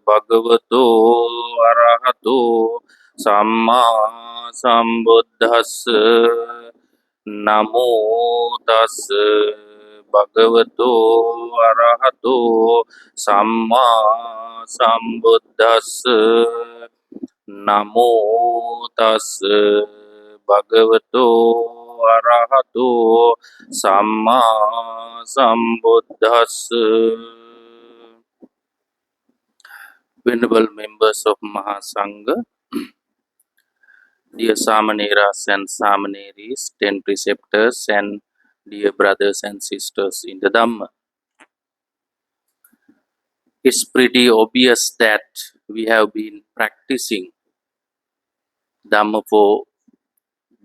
Bhagavato Arahato Samma Sambuddhassa Namo Tassa Bhagavato Arahato Samma Sambuddhassa Namo Tassa Bhagavato Arahato Samma Sambuddhassa. Venerable members of Mahasangha, dear Samaneras and Samaneris, 10 preceptors, and dear brothers and sisters in the Dhamma. It's pretty obvious that we have been practicing Dhamma for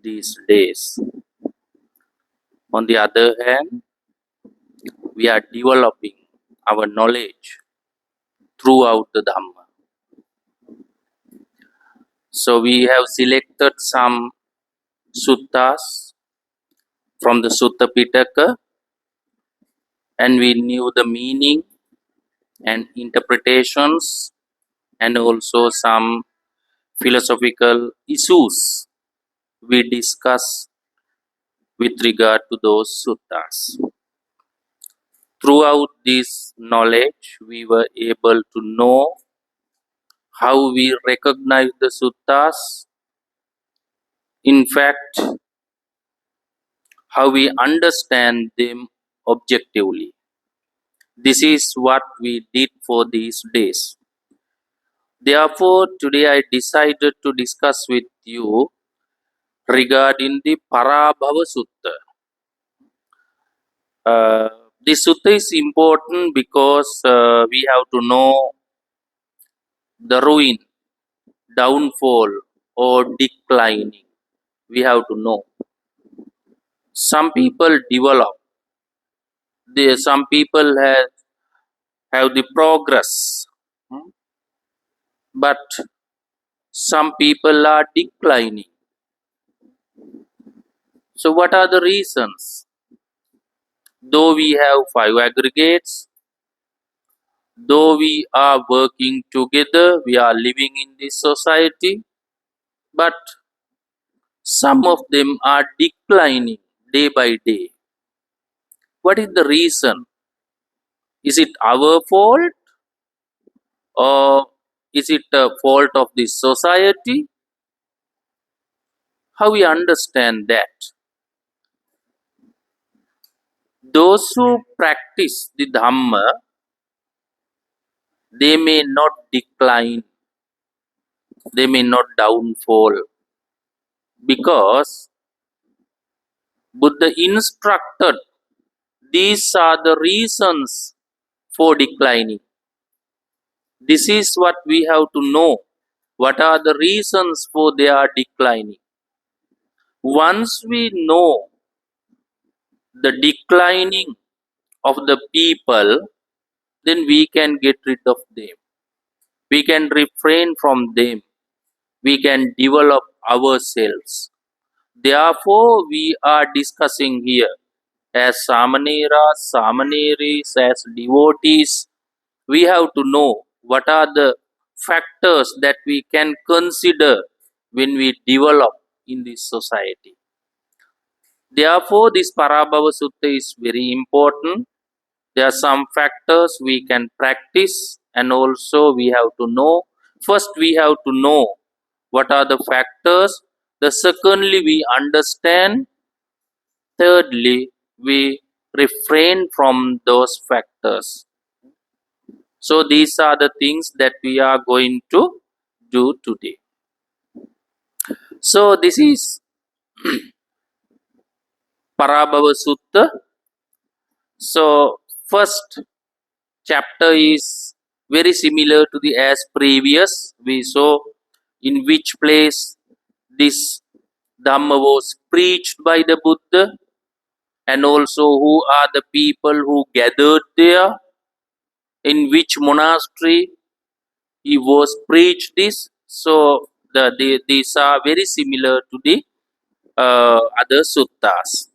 these days. On the other hand, we are developing our knowledge throughout the Dhamma. So we have selected some suttas from the Sutta Pitaka, and we knew the meaning and interpretations and also some philosophical issues we discuss with regard to those suttas. Throughout this knowledge, we were able to know how we recognize the suttas, in fact, how we understand them objectively. This is what we did for these days. Therefore, today I decided to discuss with you regarding the Parabhava Sutta. This sutta is important because we have to know the ruin, downfall, or declining. We have to know. Some people develop. Some people have the progress, but some people are declining. So, what are the reasons? Though we have 5 aggregates, though we are working together, we are living in this society, but some of them are declining day by day. What is the reason? Is it our fault, or is it a fault of the society? How we understand that? Those who practice the Dhamma, they may not decline, they may not downfall, because Buddha instructed these are the reasons for declining. This is what we have to know. What are the reasons for their declining? Once we know the declining of the people, then we can get rid of them. We can refrain from them. We can develop ourselves. Therefore, we are discussing here as Samaneras, Samaneris, as devotees, we have to know what are the factors that we can consider when we develop in this society. Therefore, this Parabhava Sutta is very important. There are some factors we can practice, and also we have to know. First, we have to know what are the factors. Secondly, we understand. Thirdly, we refrain from those factors. So these are the things that we are going to do today. So this is Parabhava Sutta. So first chapter is very similar to the as previous. We saw in which place this Dhamma was preached by the Buddha, and also who are the people who gathered there, in which monastery he was preached this. So these are very similar to the other suttas.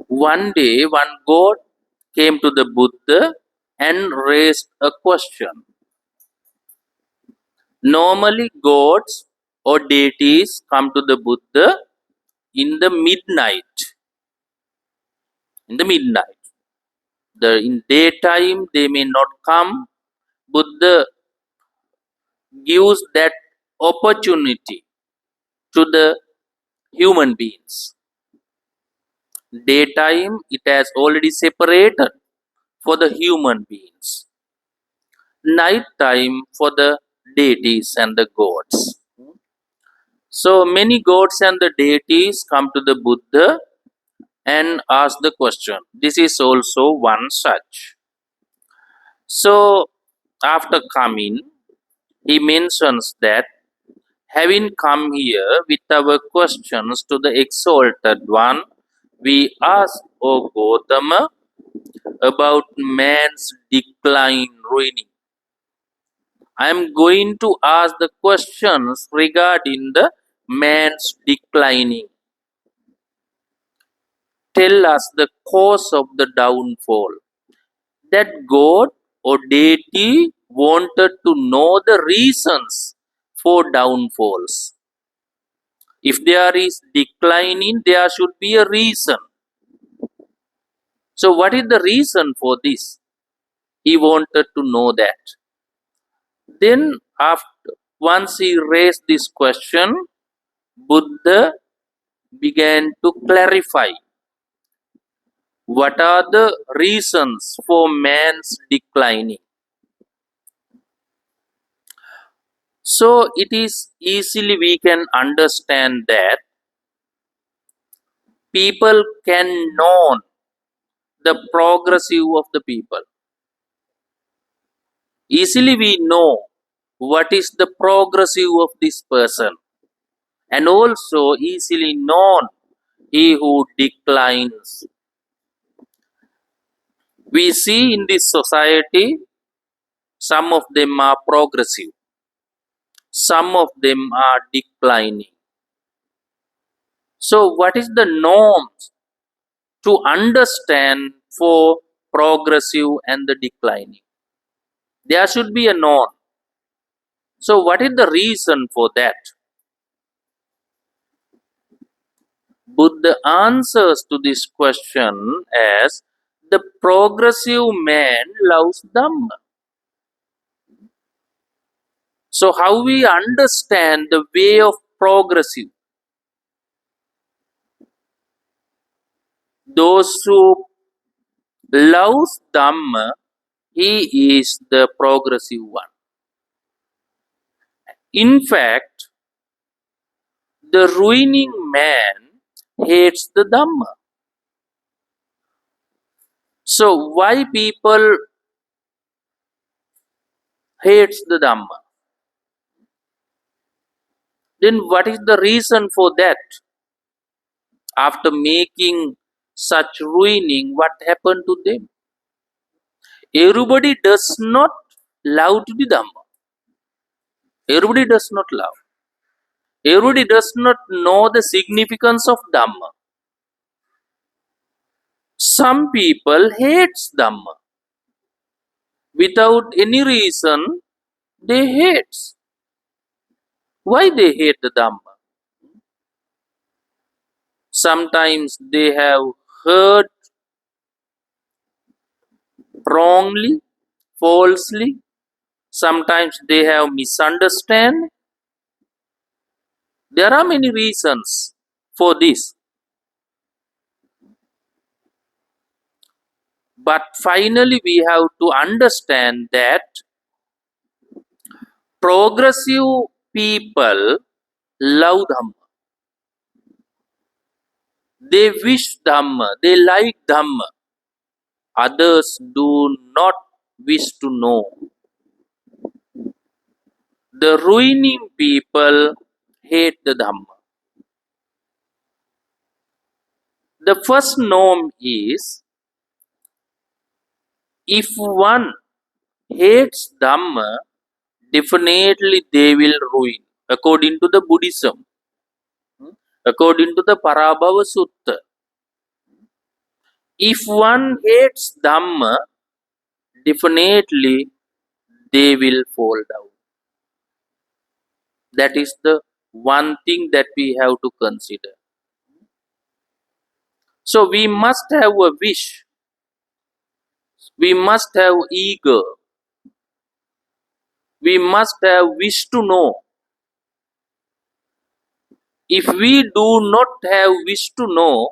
One day, one god came to the Buddha and raised a question. Normally, gods or deities come to the Buddha in the midnight. In the midnight. In daytime, they may not come. Buddha gives that opportunity to the human beings. Daytime, it has already separated for the human beings. Night time for the deities and the gods. So many gods and the deities come to the Buddha and ask the question. This is also one such. So after coming, he mentions that having come here with our questions to the Exalted One, we ask, O Gautama, about man's decline ruining. I am going to ask the questions regarding the man's declining. Tell us the cause of the downfall. That God or deity wanted to know the reasons for downfalls. If there is declining, there should be a reason. So what is the reason for this? He wanted to know that. Then once he raised this question, Buddha began to clarify what are the reasons for man's declining. So it is easily we can understand that people can know the progressive of the people. Easily we know what is the progressive of this person, and also easily known he who declines. We see in this society, some of them are progressive, some of them are declining. So what is the norms to understand for progressive and the declining? There should be a norm. So what is the reason for that? Buddha answers to this question as the progressive man loves Dhamma. So how we understand the way of progressive? Those who loves Dhamma, he is the progressive one. In fact, the ruining man hates the Dhamma. So why people hates the Dhamma? Then what is the reason for that? After making such ruining, what happened to them? Everybody does not love to the Dhamma. Everybody does not love. Everybody does not know the significance of Dhamma. Some people hates Dhamma. Without any reason, they hate. Why they hate the Dhamma? Sometimes they have heard wrongly, falsely. Sometimes they have misunderstood. There are many reasons for this. But finally, we have to understand that progressive people love Dhamma. They wish Dhamma. They like Dhamma. Others do not wish to know. The ruining people hate the Dhamma. The first norm is, if one hates Dhamma, definitely they will ruin. According to the Buddhism, according to the Parabhava Sutta, If one hates Dhamma, definitely they will fall down. That is the one thing that we have to consider. So we must have a wish. We must have eager. We must have wish to know. If we do not have wish to know,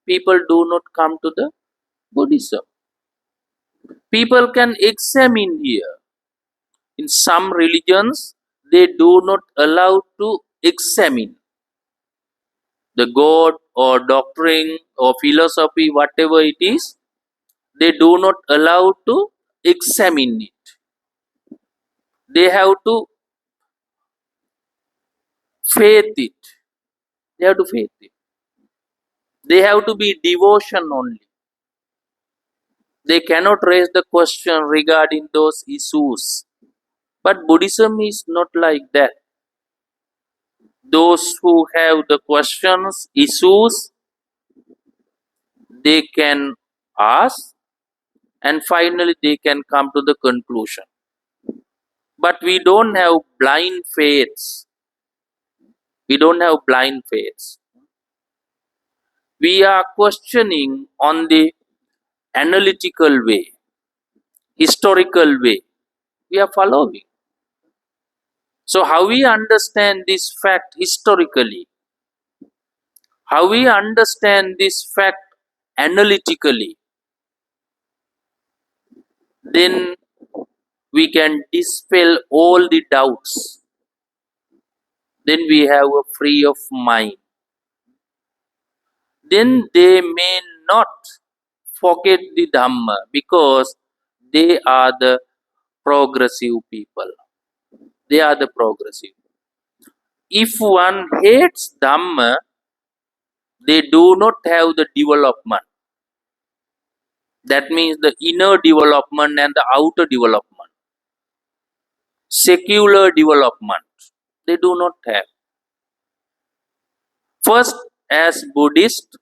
people do not come to the Buddhism. People can examine here. In some religions, they do not allow to examine the God or doctrine or philosophy, whatever it is. They do not allow to examine it. They have to faith it. They have to faith it. They have to be devotion only. They cannot raise the question regarding those issues. But Buddhism is not like that. Those who have the questions, issues, they can ask and finally they can come to the conclusion. But we don't have blind faiths. We don't have blind faiths. We are questioning on the analytical way, historical way. We are following. So, how we understand this fact historically, how we understand this fact analytically, then we can dispel all the doubts. Then we have a free of mind. Then they may not forget the Dhamma because they are the progressive people. They are the progressive. If one hates Dhamma, they do not have the development. That means the inner development and the outer development. Secular development. They do not have. First, as Buddhist,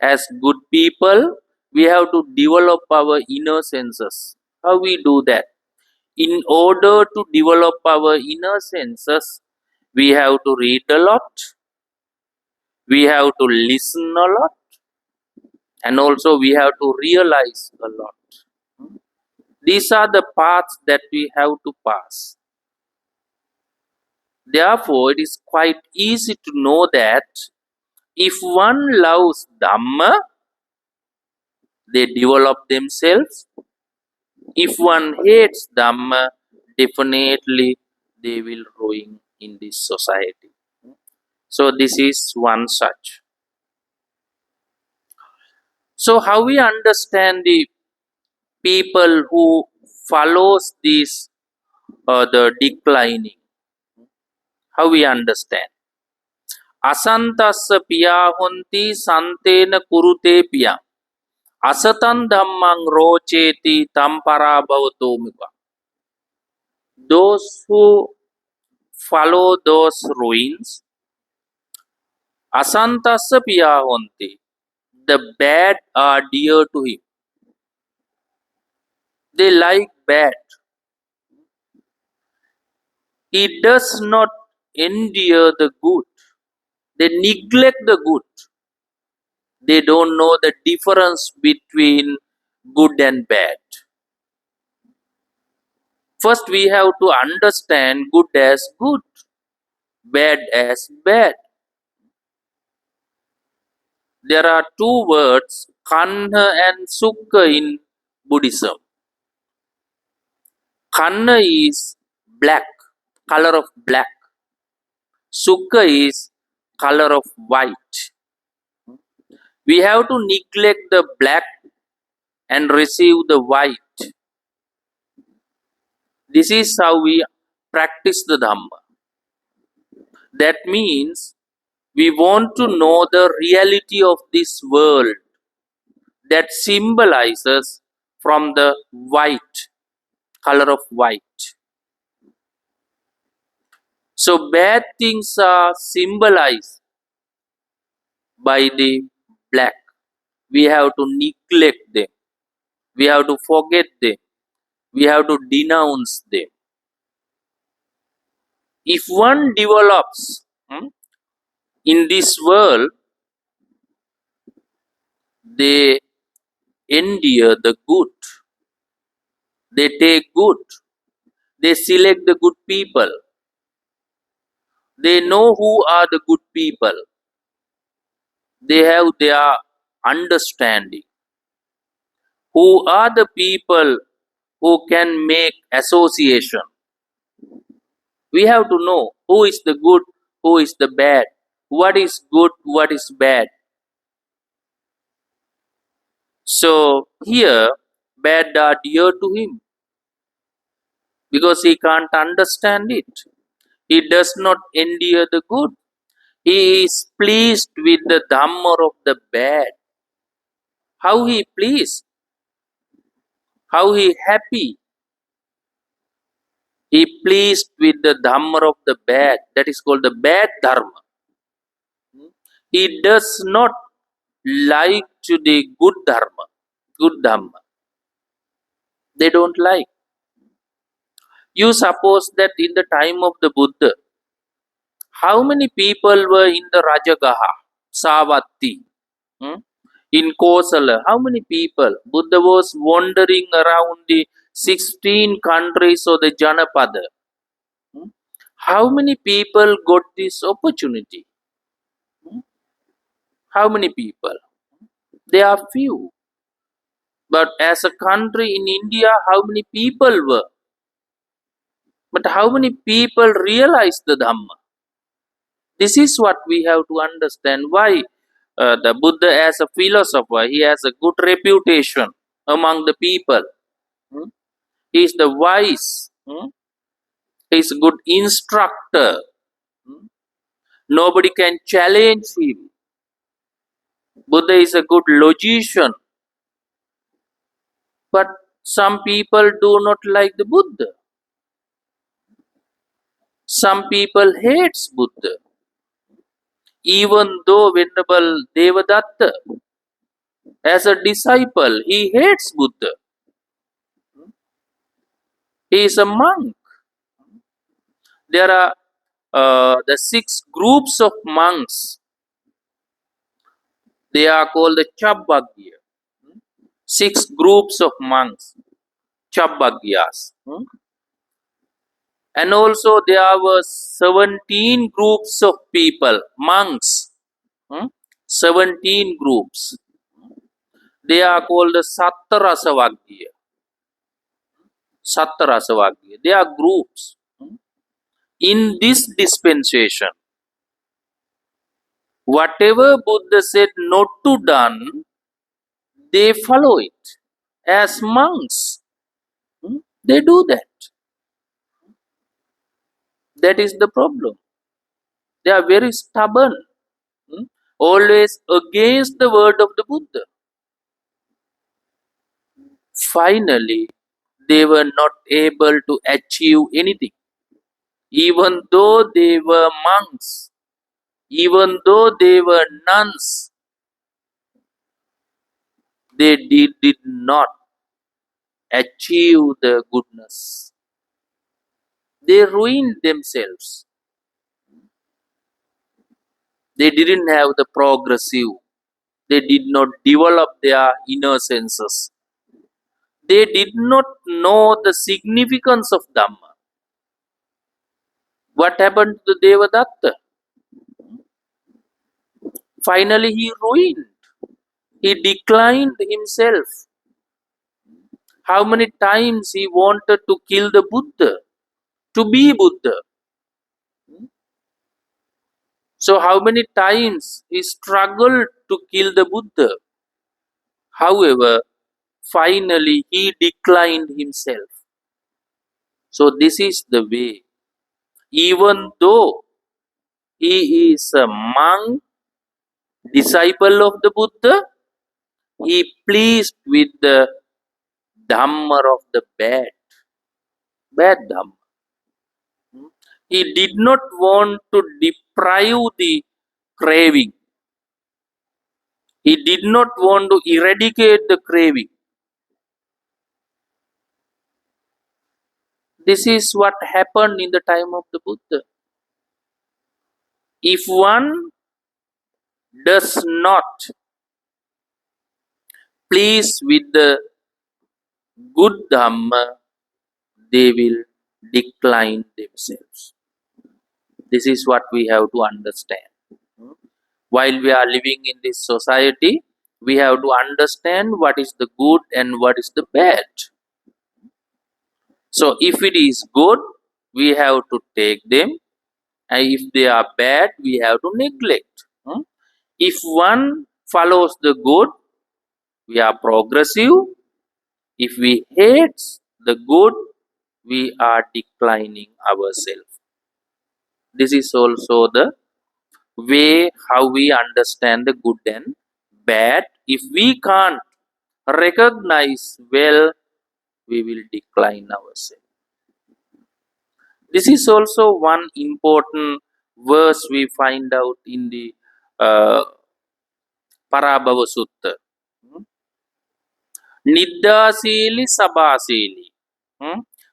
as good people, we have to develop our inner senses. How we do that? In order to develop our inner senses, we have to read a lot, we have to listen a lot, and also we have to realize a lot. These are the paths that we have to pass. Therefore, it is quite easy to know that if one loves Dhamma, they develop themselves. If one hates Dhamma, definitely they will ruin in this society. So this is one such. So how we understand the people who follows this the declining? How we understand? Asantassa piyahunti santena kurute piya. Asatan dhammang rocheti tampara bhavatomika. Those who follow those ruins, asantassa piyahunti. The bad are dear to him. They like bad. He does not endure the good. They neglect the good. They don't know the difference between good and bad. First, we have to understand good as good, bad as bad. There are two words, kanha and sukha in Buddhism. Kanha is black, color of black. Sukha is color of white. We have to neglect the black and receive the white. This is how we practice the Dhamma. That means we want to know the reality of this world that symbolizes from the white, color of white. So bad things are symbolized by the black. we have to neglect them, we have to forget them, we have to denounce them. If one develops in this world, they endure the good, they take good, they select the good people, they know who are the good people, they have their understanding, who are the people who can make association. We have to know who is the good, who is the bad, what is good, what is bad. So here, bad are dear to him because he can't understand it. He does not endure the good. He is pleased with the Dhamma of the bad. How he pleased, how he happy. He pleased with the Dhamma of the bad. That is called the bad Dharma. He does not like to the good Dharma, good Dhamma. They don't like. You suppose that in the time of the Buddha, how many people were in the Rajagaha, Savatthi, in Kosala? How many people? Buddha was wandering around the 16 countries of the Janapada. How many people got this opportunity? How many people? There are few. But as a country in India, how many people were? But how many people realized the Dhamma? This is what we have to understand. Why the Buddha as a philosopher, he has a good reputation among the people. Hmm? He is the wise. He is a good instructor. Hmm? Nobody can challenge him. Buddha is a good logician. But some people do not like the Buddha. Some people hates Buddha. Even though Venerable Devadatta, as a disciple, he hates Buddha. He is a monk. There are the 6 groups of monks. They are called the Chabbagya. 6 groups of monks, Chabbagyas. And also there were 17 groups of people, monks. 17 groups. They are called the Sattarasavagya. Sattarasavagya. They are groups. In this dispensation, whatever Buddha said not to done, they follow it. As monks, they do that. That is the problem. They are very stubborn, always against the word of the Buddha. Finally, they were not able to achieve anything. Even though they were monks, even though they were nuns, they did not achieve the goodness. They ruined themselves. They didn't have the progressive. They did not develop their inner senses. They did not know the significance of Dhamma. What happened to Devadatta? Finally, he ruined. He declined himself. How many times he wanted to kill the Buddha, to be Buddha. So how many times he struggled to kill the Buddha. However, finally he declined himself. So this is the way. Even though he is a monk, disciple of the Buddha, he pleased with the Dhamma of the bad Dhamma. He did not want to deprive the craving. He did not want to eradicate the craving. This is what happened in the time of the Buddha. If one does not please with the good Dhamma, they will decline themselves. This is what we have to understand. While we are living in this society, we have to understand what is the good and what is the bad. So, if it is good, we have to take them, and if they are bad, we have to neglect. If one follows the good, we are progressive. If we hate the good, we are declining ourselves. This is also the way how we understand the good and bad. If we can't recognize well, we will decline ourselves. This is also one important verse we find out in the uh, Parabhava Sutta. Niddasili Sabasili.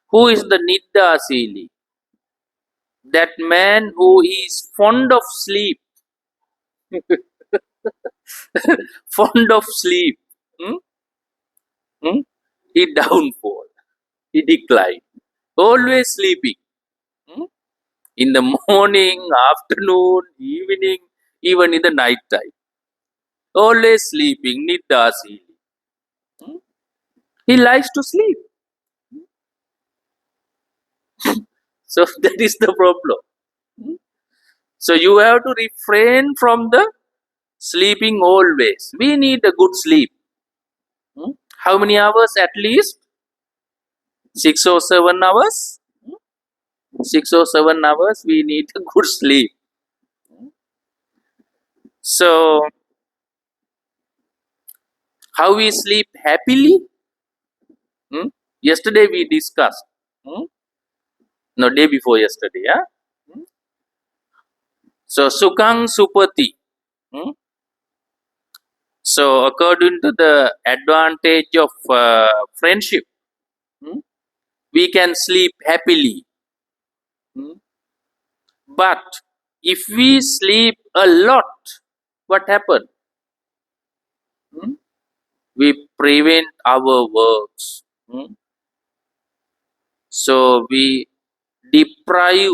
Who is the Niddasili? That man who is fond of sleep. Fond of sleep. Hmm? Hmm? He downfall. He decline. Always sleeping. Hmm? In the morning, afternoon, evening, even in the night time. Always sleeping. Niddasili. Hmm? He likes to sleep. So that is the problem. Hmm? So you have to refrain from the sleeping always. We need a good sleep. How many hours at least? 6 or 7 hours? 6 or 7 hours we need a good sleep. So how we sleep happily? Yesterday we discussed. No, day before yesterday. Yeah? So Sukang Supati. So according to the advantage of friendship, we can sleep happily. But if we sleep a lot, what happens? We prevent our works. So we deprive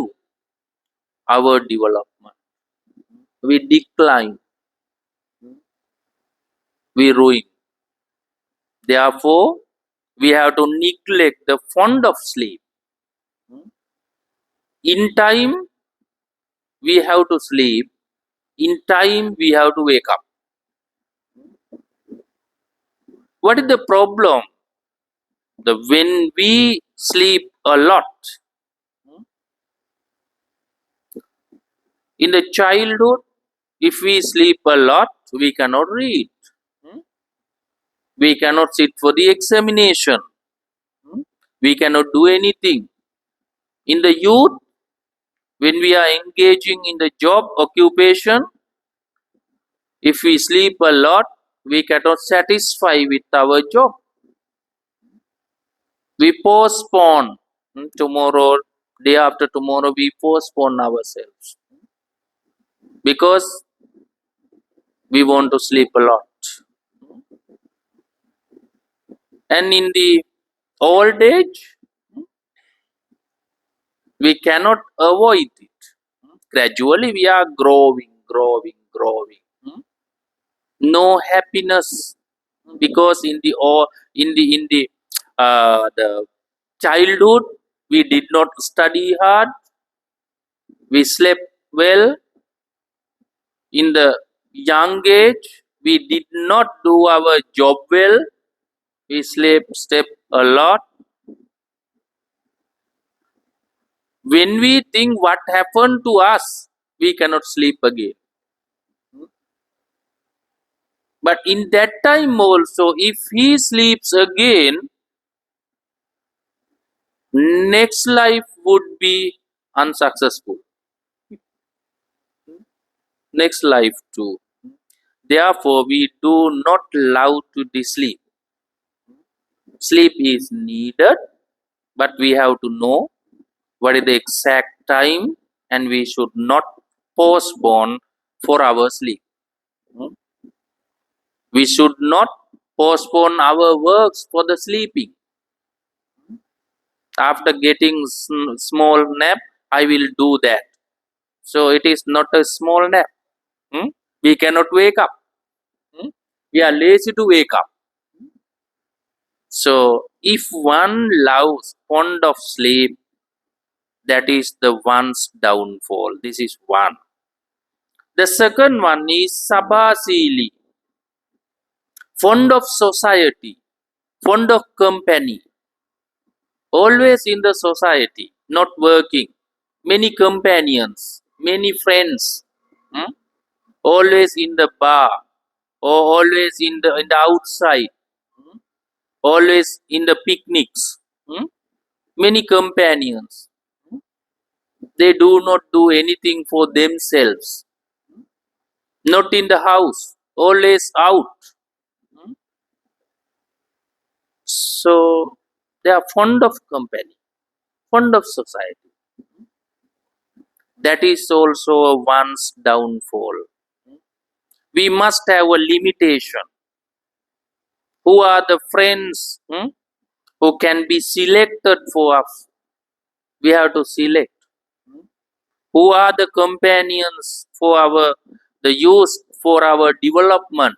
our development. We decline. We ruin. Therefore, we have to neglect the fond of sleep. In time, we have to sleep. In time, we have to wake up. What is the problem? When we sleep a lot, in the childhood, if we sleep a lot, we cannot read. We cannot sit for the examination. We cannot do anything. In the youth, when we are engaging in the job occupation, if we sleep a lot, we cannot satisfy with our job. We postpone tomorrow, day after tomorrow, we postpone ourselves because we want to sleep a lot. And in the old age, we cannot avoid it. Gradually, we are growing. No happiness because in the childhood we did not study hard, we slept well. In the young age we did not do our job well, we slept a lot. When we think what happened to us, we cannot sleep again. But in that time also, if he sleeps again, next life would be unsuccessful. Next life too. Therefore, we do not love to sleep. Sleep is needed, but we have to know what is the exact time, and we should not postpone for our sleep. Hmm? We should not postpone our works for the sleeping. After getting small nap, I will do that. So it is not a small nap. Hmm? We cannot wake up. Hmm? We are lazy to wake up. So if one loves fond of sleep, that is the one's downfall. This is one. The second one is sabasili, fond of society, fond of company, always in the society, not working, many companions, many friends, hmm? Always in the bar, or always in the outside, hmm? Always in the picnics, hmm? Many companions. They do not do anything for themselves, not in the house, always out. Hmm? So they are fond of company, fond of society. That is also one's downfall. We must have a limitation. Who are the friends, who can be selected for us? We have to select. Who are the companions for our the use for our development?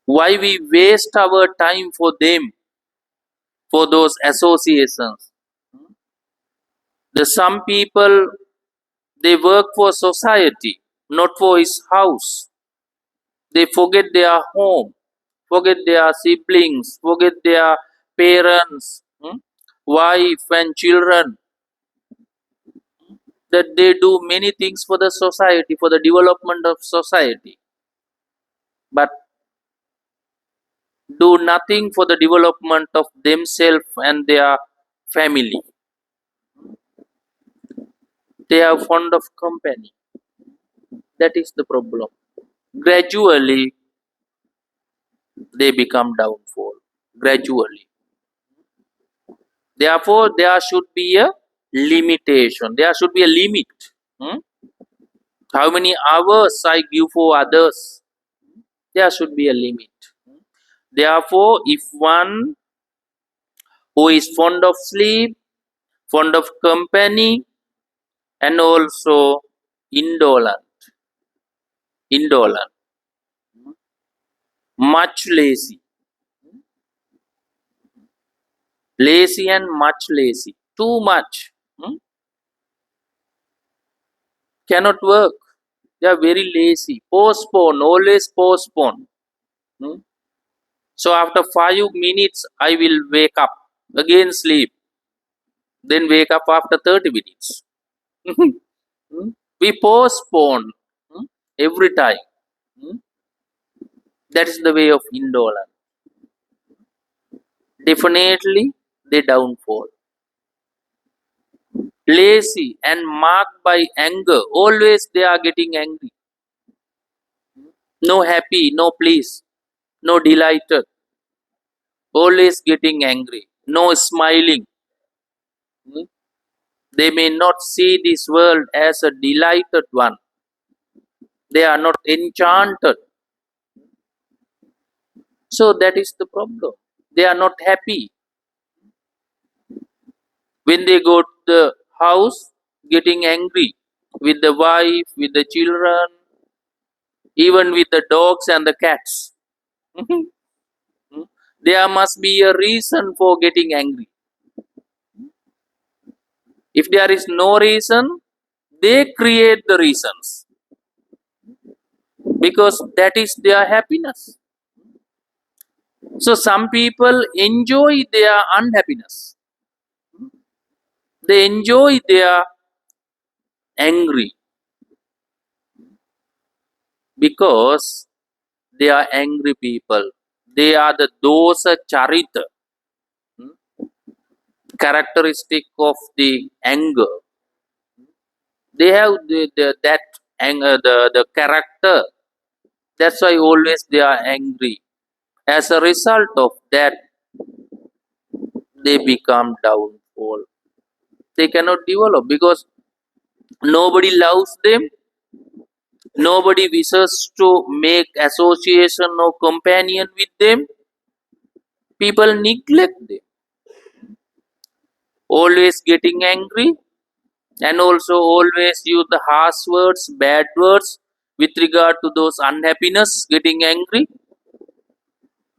Why we waste our time for them, for those associations? The some people, they work for society, not for his house. They forget their home, forget their siblings, forget their parents, wife and children. That they do many things for the society, for the development of society, but do nothing for the development of themselves and their family. They are fond of company. That is the problem. Gradually, they become downfall. Gradually. Therefore, there should be a limitation. There should be a limit. Hmm? How many hours I give for others? There should be a limit. Therefore, if one who is fond of sleep, fond of company, and also indolent, indolent, much lazy, lazy and much lazy, too much, cannot work. They are very lazy. Postpone, always postpone. Hmm? So after 5 minutes, I will wake up, again sleep, then wake up after 30 minutes. Hmm? We postpone, every time. Hmm? That is the way of indolence. Definitely, they downfall. Lazy and marked by anger. Always they are getting angry. No happy, no pleased, no delighted. Always getting angry. No smiling. Hmm? They may not see this world as a delighted one. They are not enchanted. So that is the problem. They are not happy. When they go to the house, getting angry with the wife, with the children, even with the dogs and the cats. There must be a reason for getting angry. If there is no reason, they create the reasons because that is their happiness. So some people enjoy their unhappiness. They enjoy their angry because they are angry people. They are the dosa charita, characteristic of the anger. They have that the character. That's why always they are angry. As a result of that, they become downfall. They cannot develop because nobody loves them. Nobody wishes to make association or companion with them. People neglect them. Always getting angry and also always use the harsh words, bad words with regard to those unhappiness, getting angry.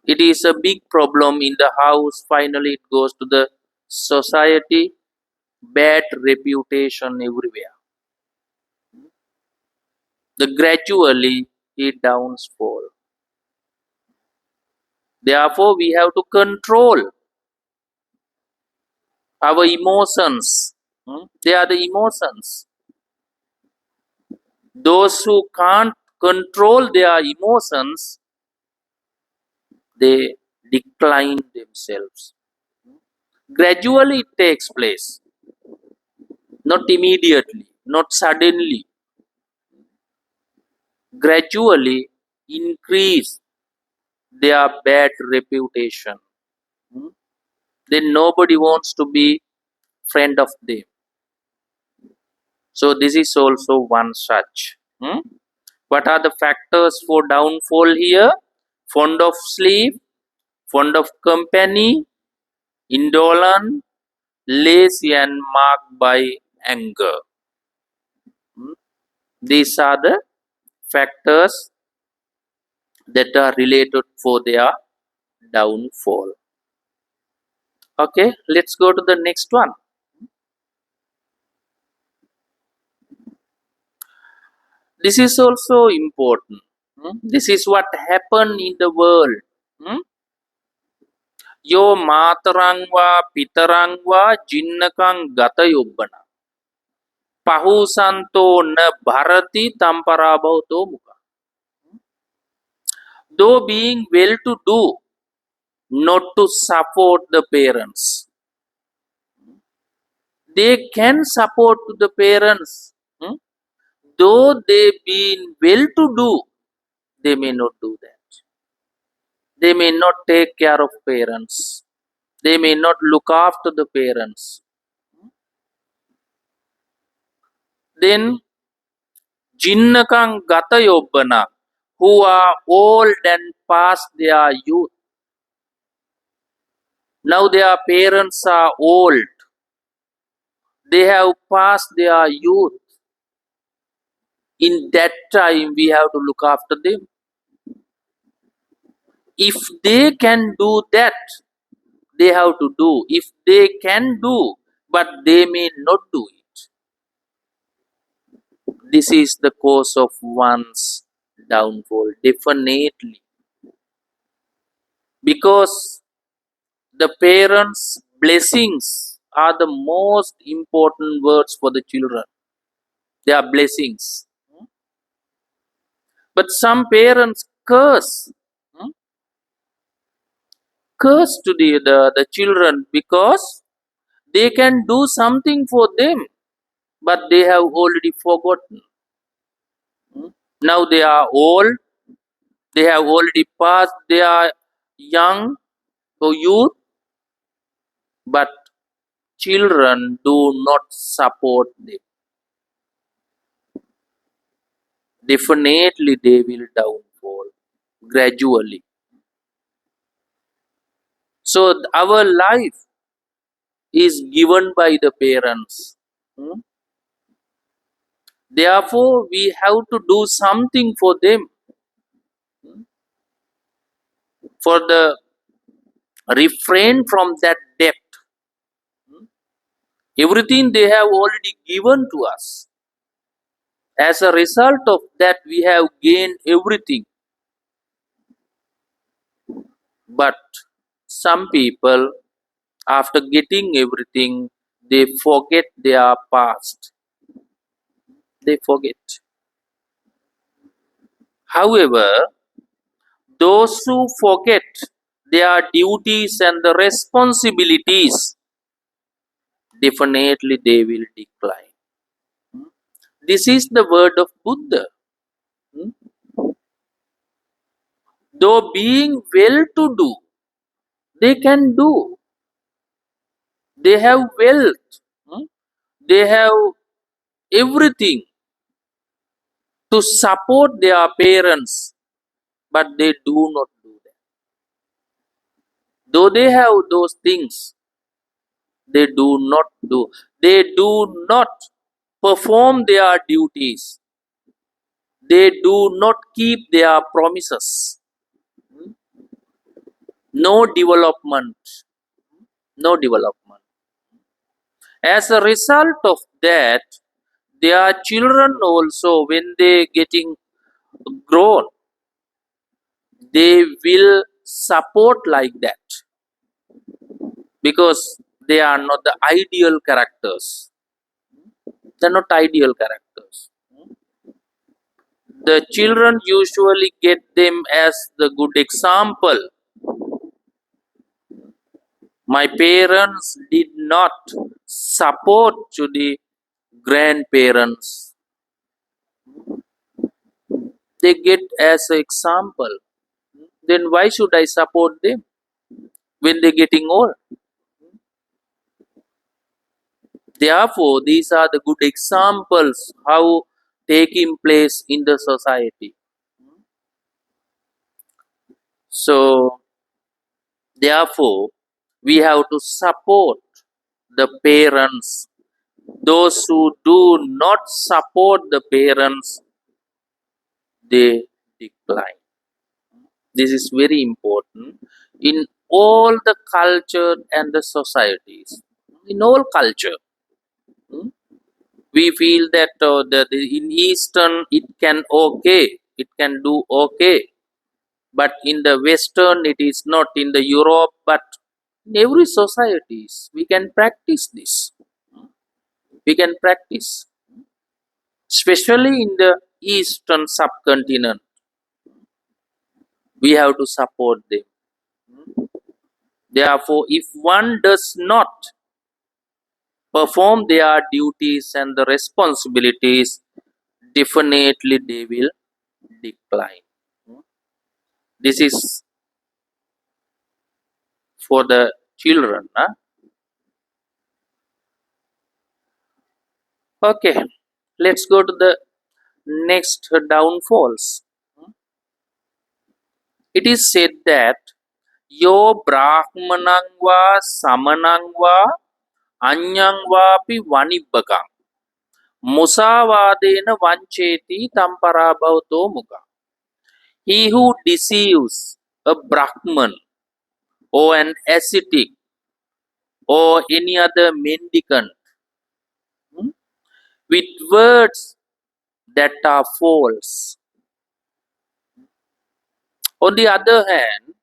It is a big problem in the house. Finally, it goes to the society, bad reputation everywhere. The gradually it downfall. Therefore, we have to control our emotions. They are the emotions. Those who can't control their emotions, they decline themselves. Gradually, it takes place, not immediately, not suddenly. Gradually, increase their bad reputation. Hmm? Then nobody wants to be friend of them. So this is also one such. What are the factors for downfall here? Fond of sleep, fond of company, indolent, lazy and marked by anger. Hmm? These are the factors that are related for their downfall. Okay, let's go to the next one. This is also important. This is what happened in the world. Hmm? Yo matarangwa pitarangwa jinnakang gatayobbana. Pahusanto na bharati tamparabhauto mukha. Though being well to do, not to support the parents. They can support the parents. Though they been well to do, they may not do that. They may not take care of parents. They may not look after the parents. Then jinnakang gatayobbana, who are old and past their youth. Now their parents are old. They have passed their youth. In that time, we have to look after them. If they can do that, they have to do. If they can do, but they may not do it. This is the cause of one's downfall, definitely. Because the parents' blessings are the most important words for the children. They are blessings. But some parents hmm, curse to the children because they can do something for them, but they have already forgotten. Now they are old, they have already passed their young or youth, but children do not support them. Definitely they will downfall gradually. So our life is given by the parents. Therefore, we have to do something for them, for the refrain from that debt. Everything they have already given to us. As a result of that, we have gained everything. But some people, after getting everything, they forget their past. They forget. However, those who forget their duties and the responsibilities, definitely they will decline. This is the word of Buddha. Hmm? Though being well to do, they can do. They have wealth. Hmm? They have everything to support their parents, but they do not do that. Though they have those things, they do not do. They do not perform their duties. They do not keep their promises. No development. No development. As a result of that, their children also, when they getting grown, they will support like that because they are not the ideal characters. They are not ideal characters. The children usually get them as the good example. My parents did not support to the grandparents. They get as an example. Then why should I support them when they're getting old? Therefore, these are the good examples how taking place in the society. So, therefore, we have to support the parents. Those who do not support the parents, they decline. This is very important in all the culture and the societies. In all culture, hmm, we feel that in Eastern it can okay, it can do okay, but in the Western it is not. In the Europe, but in every societies we can practice this. We can practice, especially in the Eastern subcontinent. We have to support them. Therefore, if one does not perform their duties and the responsibilities, definitely they will decline. This is for the children. Huh? Okay, let's go to the next downfalls. It is said that yo brahmanang va samanang va anyang vapi vanibbakam musavadena vancheti tamparabhavato mukha. He who deceives a Brahman or an ascetic or any other mendicant hmm, with words that are false. On the other hand,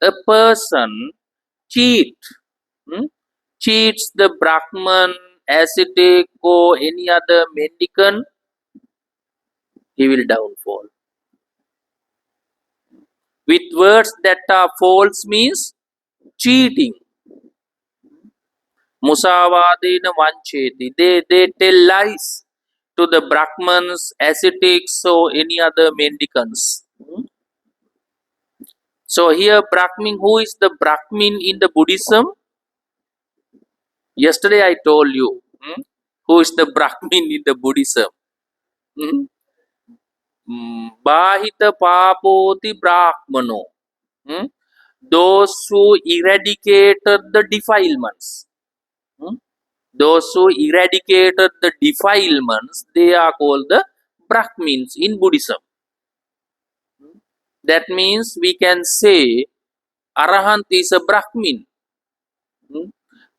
a person cheat, hmm, cheats the Brahman, ascetic, or any other mendicant, he will downfall. With words that are false means cheating. Musavadena vancheti. They tell lies to the Brahmans, ascetics, or any other mendicants. So here Brahmin, who is the Brahmin in the Buddhism? Yesterday I told you who is the Brahmin in the Buddhism. Hmm? Bahita papoti Brahmano. Hmm? Those who eradicated the defilements. Hmm? Those who eradicated the defilements, they are called the Brahmins in Buddhism. That means we can say Arahant is a Brahmin.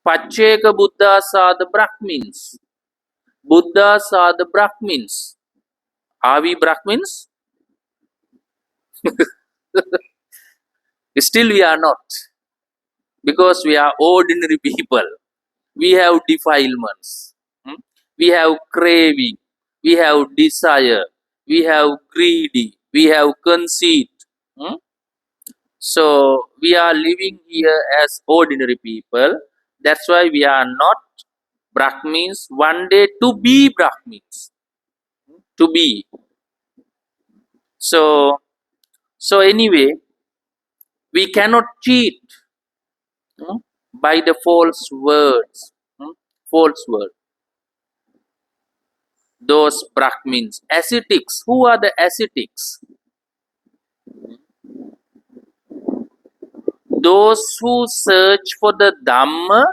Pacheka Buddhas are the Brahmins. Buddhas are the Brahmins. Are we Brahmins? Still we are not. Because we are ordinary people. We have defilements. We have craving. We have desire. We have greedy. We have conceit. So we are living here as ordinary people. That's why we are not Brahmins one day to be Brahmins. To be. So anyway, we cannot cheat by the false words. False word. Those Brahmins, ascetics. Who are the ascetics? Those who search for the Dhamma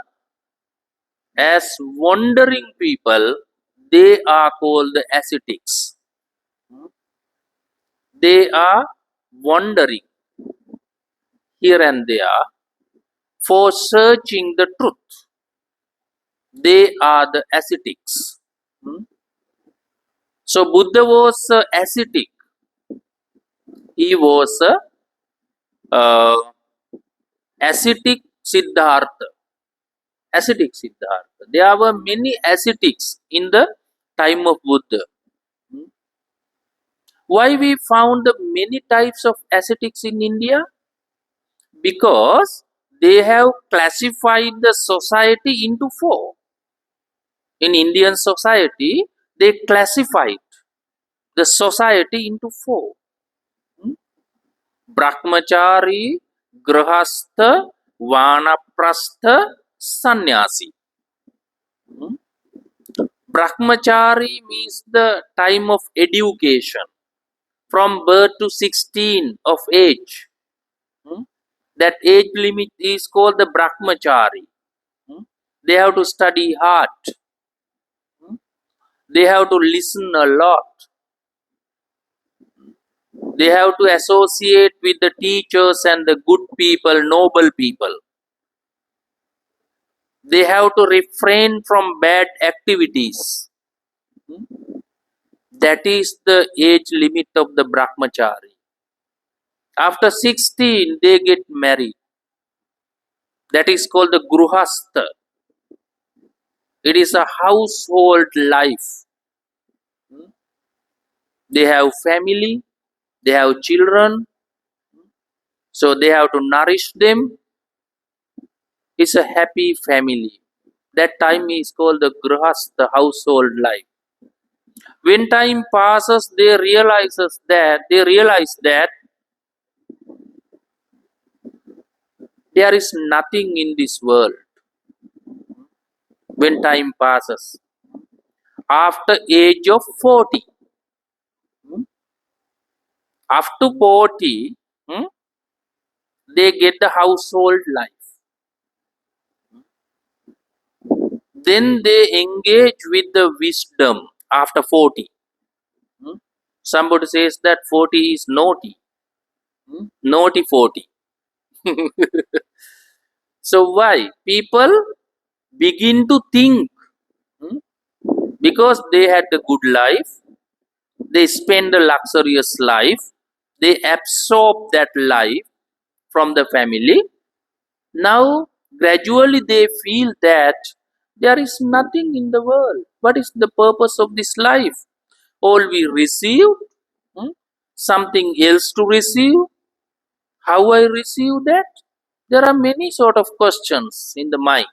as wandering people, they are called the ascetics. They are wandering here and there for searching the truth. They are the ascetics. So Buddha was ascetic. He was ascetic Siddhartha. Ascetic Siddhartha. There were many ascetics in the time of Buddha. Why we found the many types of ascetics in India? Because they have classified the society into four. In Indian society, they classified the society into four. Brahmachari, Grahastha, Vanaprastha, Sannyasi. Brahmachari means the time of education from birth to 16 of age. That age limit is called the Brahmachari. They have to study hard. They have to listen a lot. They have to associate with the teachers and the good people, noble people. They have to refrain from bad activities. That is the age limit of the Brahmachari. After 16, they get married. That is called the Gruhastha. It is a household life. They have family, they have children, so they have to nourish them. It's a happy family. That time is called the Grihastha, household life. When time passes, they realize that there is nothing in this world. When time passes, after age of 40, after 40, they get the household life. Then they engage with the wisdom after 40. Somebody says that 40 is naughty. Naughty 40. So why? People begin to think because they had a good life, they spend a luxurious life, they absorb that life from the family. Now, gradually they feel that there is nothing in the world. What is the purpose of this life? All we receive, something else to receive. How I receive that? There are many sort of questions in the mind.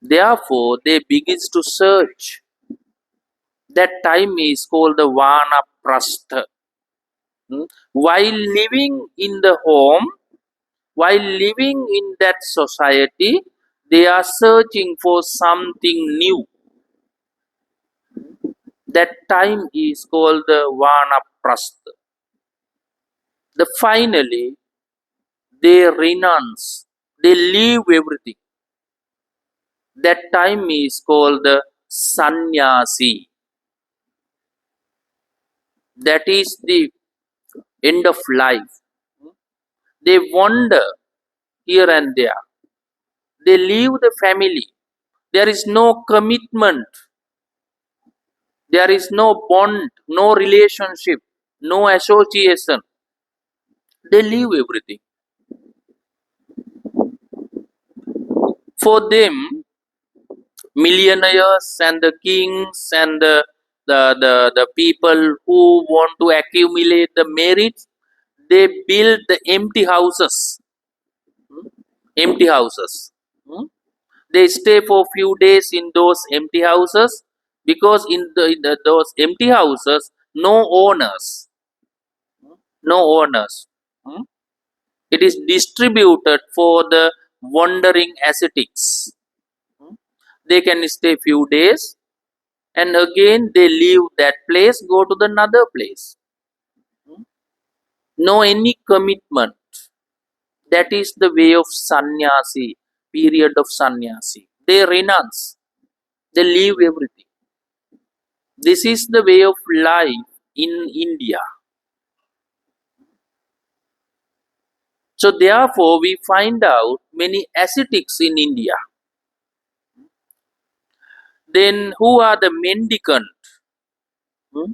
Therefore, they begin to search. That time is called the Vanaprastha. While living in the home, while living in that society, they are searching for something new. That time is called the Vanaprastha. Finally, they renounce, they leave everything. That time is called the Sannyasi. That is the end of life. They wander here and there. They leave the family. There is no commitment. There is no bond, no relationship, no association. They leave everything. For them, millionaires and the kings and the people who want to accumulate the merits, they build the empty houses. Empty houses. They stay for few days in those empty houses because those empty houses, no owners, no owners. Hmm? It is distributed for the wandering ascetics. Hmm? They can stay few days and again they leave that place, go to the another place. Hmm? No any commitment. That is the way of sannyasi, period of sannyasi. They renounce, they leave everything. This is the way of life in India. So therefore we find out many ascetics in India. Then who are the mendicant? Hmm?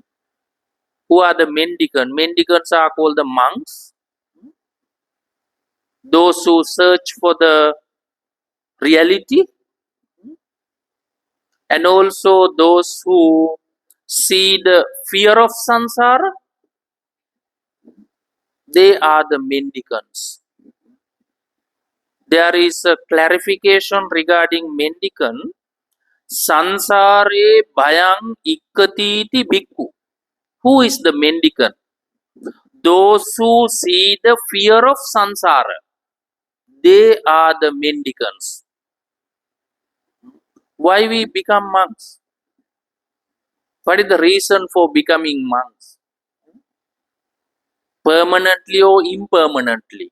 Who are the mendicant? Mendicants are called the monks. Those who search for the reality, and also those who see the fear of samsara, they are the mendicants. There is a clarification regarding mendicant. Sansare bhayang ikkatiti bhikkhu. Who is the mendicant? Those who see the fear of samsara. They are the mendicants. Why we become monks? What is the reason for becoming monks? Permanently or impermanently?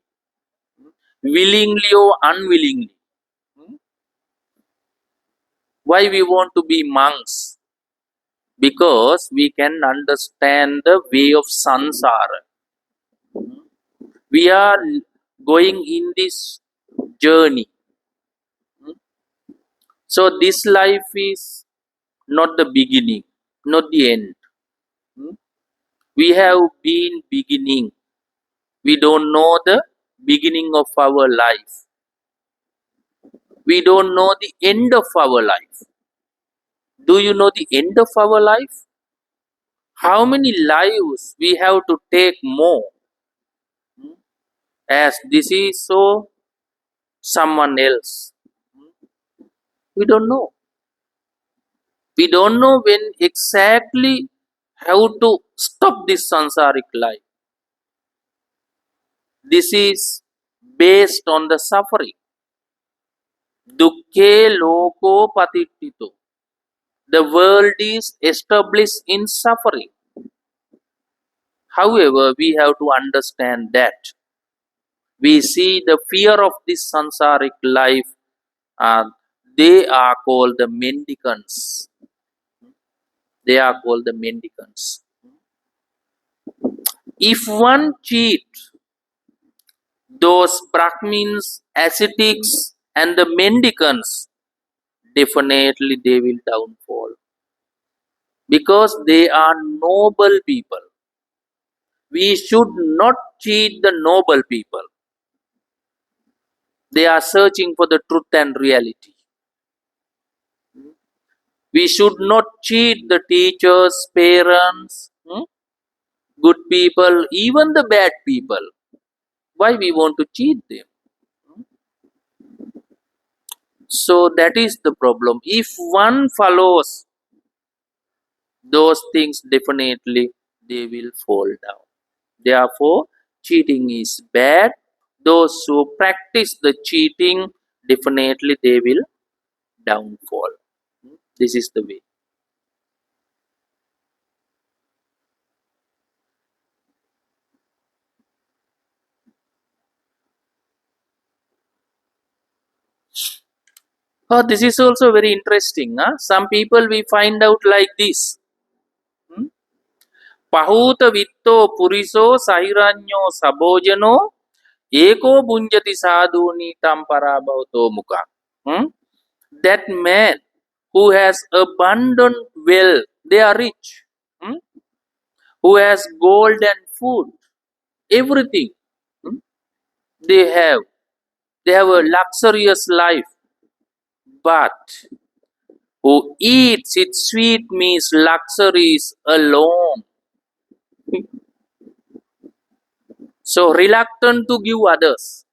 Willingly or unwillingly? Why we want to be monks? Because we can understand the way of samsara. We are going in this journey. So this life is not the beginning, not the end. We have been beginning. We don't know the beginning of our life. We don't know the end of our life. Do you know the end of our life? How many lives we have to take more? As this is so someone else. We don't know. We don't know when exactly how to stop this sansaric life. This is based on the suffering. Dukkhe loko patittito. The world is established in suffering. However, we have to understand that we see the fear of this sansaric life, they are called the mendicants. They are called the mendicants. If one cheat those Brahmins, ascetics, and the mendicants, definitely they will downfall because they are noble people. We should not cheat the noble people. They are searching for the truth and reality. We should not cheat the teachers, parents, good people, even the bad people. Why we want to cheat them? So that is the problem. If one follows those things, definitely they will fall down. Therefore, cheating is bad. Those who practice the cheating, definitely they will downfall. This is the way. Oh, this is also very interesting. Huh? Some people we find out like this. Pahuta vitto puriso sahiranyo sabojano eko bunjati sadhuni tamparabhavato mukha. That man who has abundant wealth, they are rich. Who has gold and food, everything. Hmm? They have. They have a luxurious life. But who eats its sweet means luxuries alone. So reluctant to give others.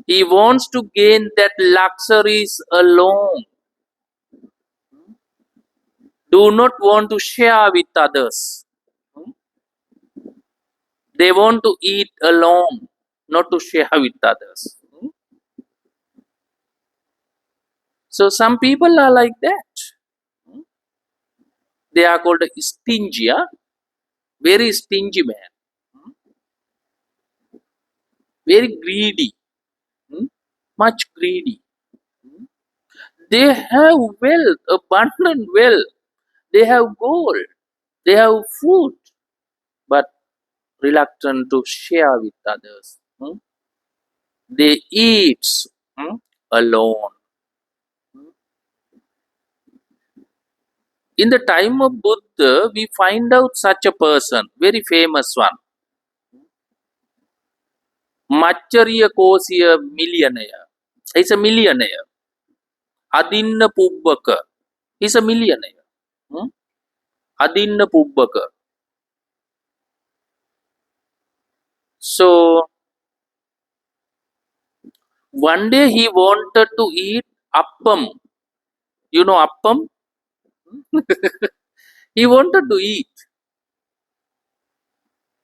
He wants to gain that luxuries alone. Do not want to share with others. They want to eat alone, not to share with others. So some people are like that. They are called stingy, very stingy man, very greedy, much greedy. They have wealth, abundant wealth. They have gold, they have food, but reluctant to share with others. They eat alone. In the time of Buddha, we find out such a person, very famous one, Maccariya Kosiya millionaire. He's a millionaire. Adinna Pubbaka. He's a millionaire. Hmm? Adinna Pubbaka. So, one day he wanted to eat appam. You know appam? He wanted to eat.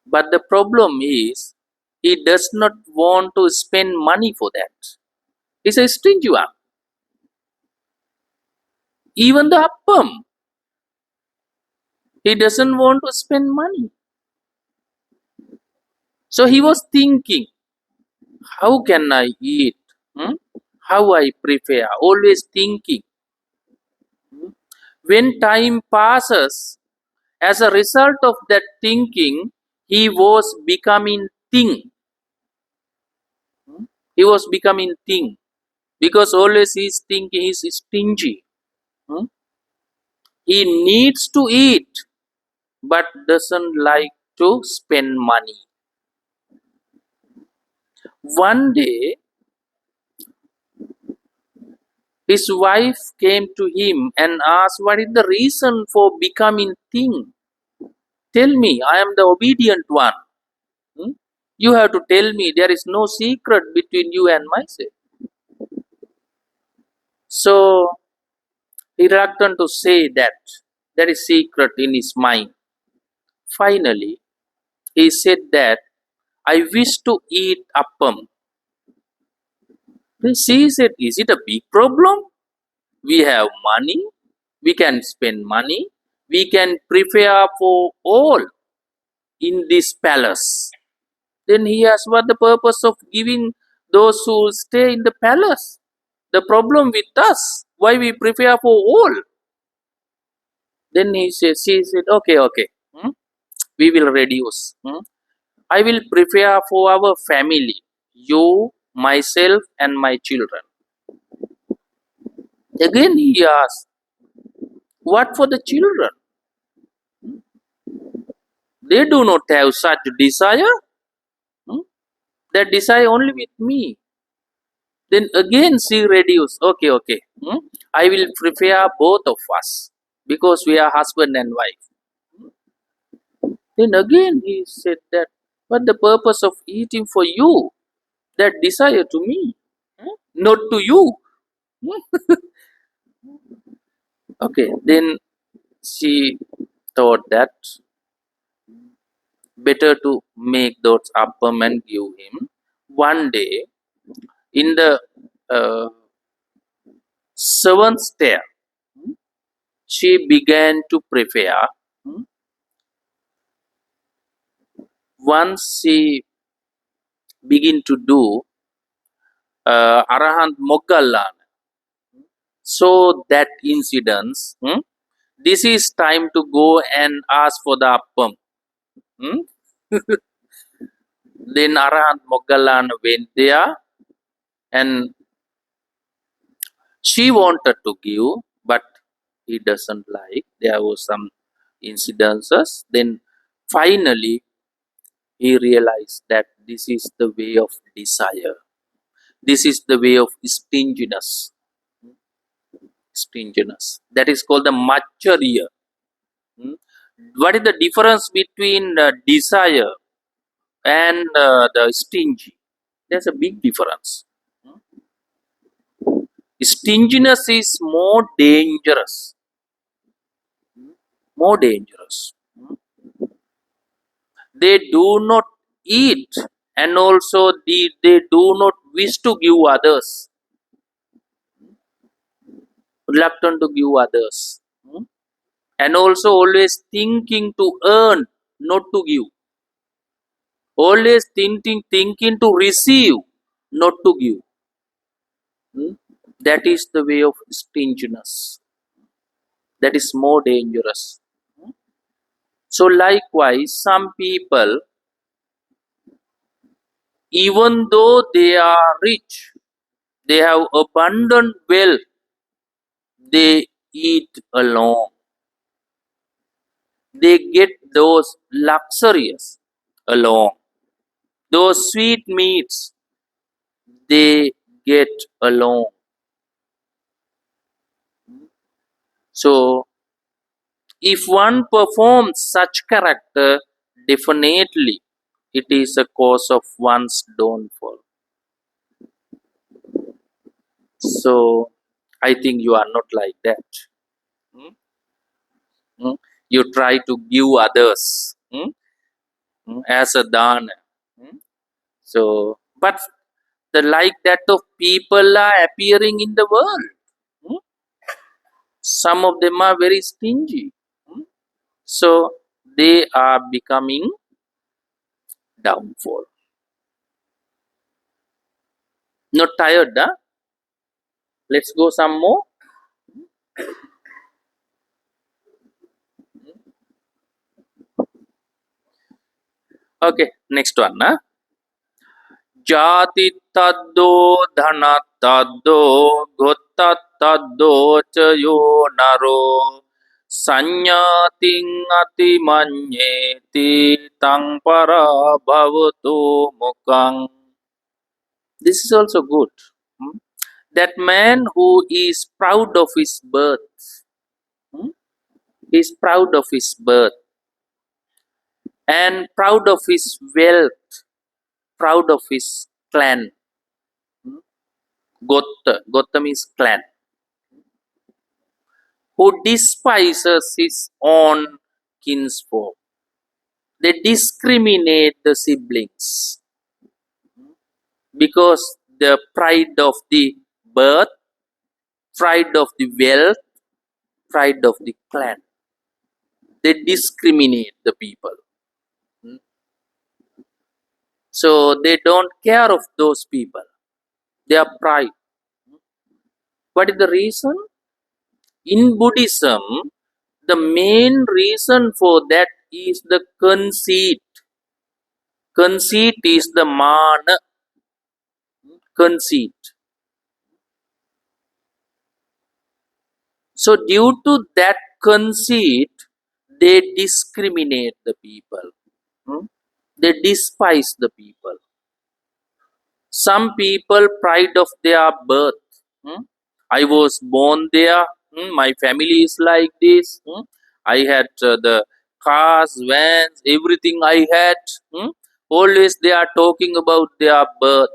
But the problem is, he does not want to spend money for that. He's a stingy one. Even the appam, he doesn't want to spend money. So he was thinking, how can I eat? How I prepare? Always thinking. When time passes, as a result of that thinking, he was becoming thing. He was becoming thing. Because always he's thinking he's stingy. Hmm? He needs to eat, but doesn't like to spend money. One day, his wife came to him and asked, what is the reason for becoming thing? Tell me, I am the obedient one. You have to tell me, there is no secret between you and myself. So, he reluctant to say that there is secret in his mind. Finally, he said that, I wish to eat appam. Then she said, is it a big problem? We have money, we can spend money, we can prepare for all in this palace. Then he asked, what the purpose of giving those who stay in the palace? The problem with us, why we prepare for all? Then she said, okay, we will reduce. I will prepare for our family, you, myself, and my children. Again he asked, what for the children? They do not have such desire. They desire only with me. Then again she reduced. Okay. I will prepare both of us because we are husband and wife. Then again he said that, what the purpose of eating for you? That desire to me, not to you. Okay, then she thought that better to make those appam and give him. One day, in the seventh stair, she began to prepare. Once she begin to do Arahant Moggallana, so that incidents, this is time to go and ask for the appam. Then Arahant Moggallana went there and she wanted to give, but he doesn't like. There was some incidences. Then finally he realized that this is the way of desire. This is the way of stinginess. Stinginess. That is called the Maccariya. What is the difference between the desire and the stingy? There's a big difference. Stinginess is more dangerous. More dangerous. They do not eat, and also they do not wish to give others, reluctant to give others. And also always thinking to earn, not to give. Always thinking to receive, not to give. That is the way of stinginess. That is more dangerous. So likewise, some people, even though they are rich, they have abundant wealth, they eat alone. They get those luxurious alone. Those sweet meats, they get alone. So, if one performs such character, definitely it is a cause of one's downfall. So, I think you are not like that. Hmm? Hmm? You try to give others as a dana. So, but the like that of people are appearing in the world. Hmm? Some of them are very stingy. Hmm? So, they are becoming downfall. Not tired, huh? Let's go some more. Okay, next one. Huh? Jati taddo dhana taddo gotta taddo chayo naro sanyating ati manyeti tang para bhavatu mukang. This is also good. That man who is proud of his birth, is proud of his birth and proud of his wealth, proud of his clan. Gotta means clan. Who despises his own kinsfolk. They discriminate the siblings because the pride of the birth, pride of the wealth, pride of the clan. They discriminate the people. So they don't care of those people. Their pride. What is the reason? In Buddhism, the main reason for that is the conceit. Conceit is the mana. Conceit. So due to that conceit, they discriminate the people. They despise the people. Some people pride of their birth. I was born there. My family is like this. I had the cars, vans, everything I had. Always they are talking about their birth.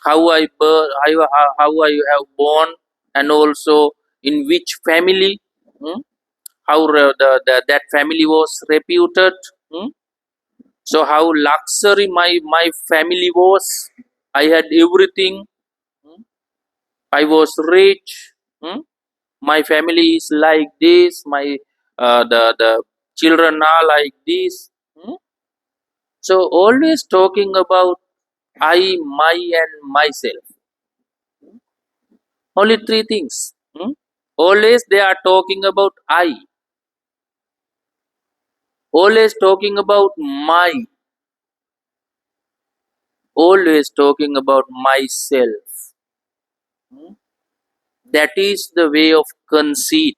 How I have born, and also in which family. How that family was reputed. So how luxury my family was. I had everything. I was rich. My family is like this. My the children are like this. So always talking about I, my, and myself. Only three things. Always they are talking about I. Always talking about my. Always talking about myself. That is the way of conceit.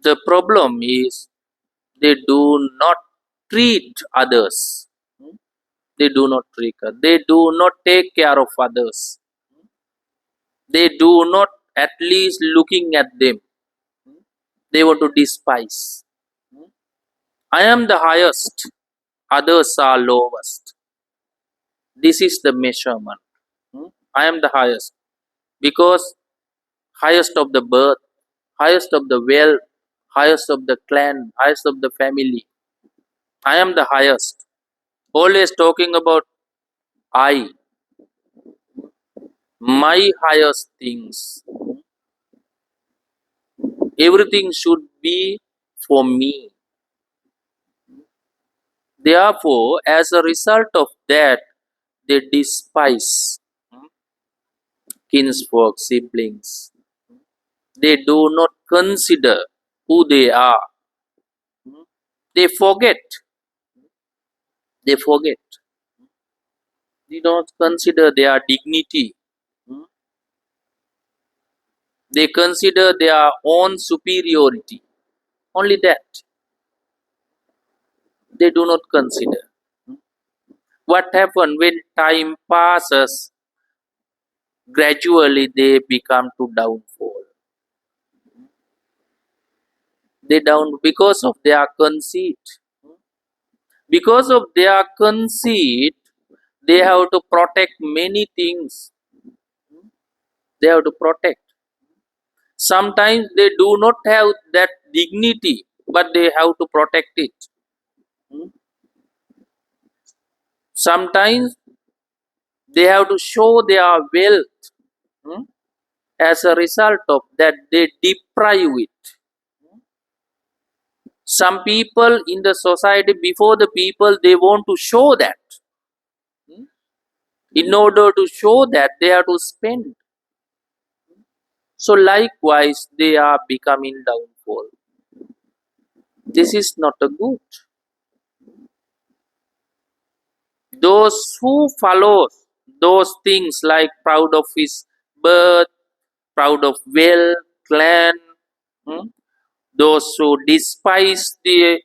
The problem is they do not treat others. They do not treat others. They do not take care of others. They do not at least looking at them. They want to despise. I am the highest. Others are lowest. This is the measurement. I am the highest because highest of the birth, highest of the wealth, highest of the clan, highest of the family. I am the highest. Always talking about I, my highest things. Everything should be for me. Therefore, as a result of that, they despise kinsfolk, siblings. They do not consider who they are. They forget. They forget. They don't consider their dignity. They consider their own superiority. Only that. They do not consider. What happens when time passes? Gradually they become to downfall. They down because of their conceit. Because of their conceit, they have to protect many things. They have to protect. Sometimes they do not have that dignity, but they have to protect it. Sometimes they have to show their wealth. As a result of that, they deprive it. Some people in the society, before the people, they want to show that. In order to show that, they have to spend. So likewise, they are becoming downfall. This is not a good. Those who follow those things like proud of his birth, proud of wealth, clan, hmm, those who despise the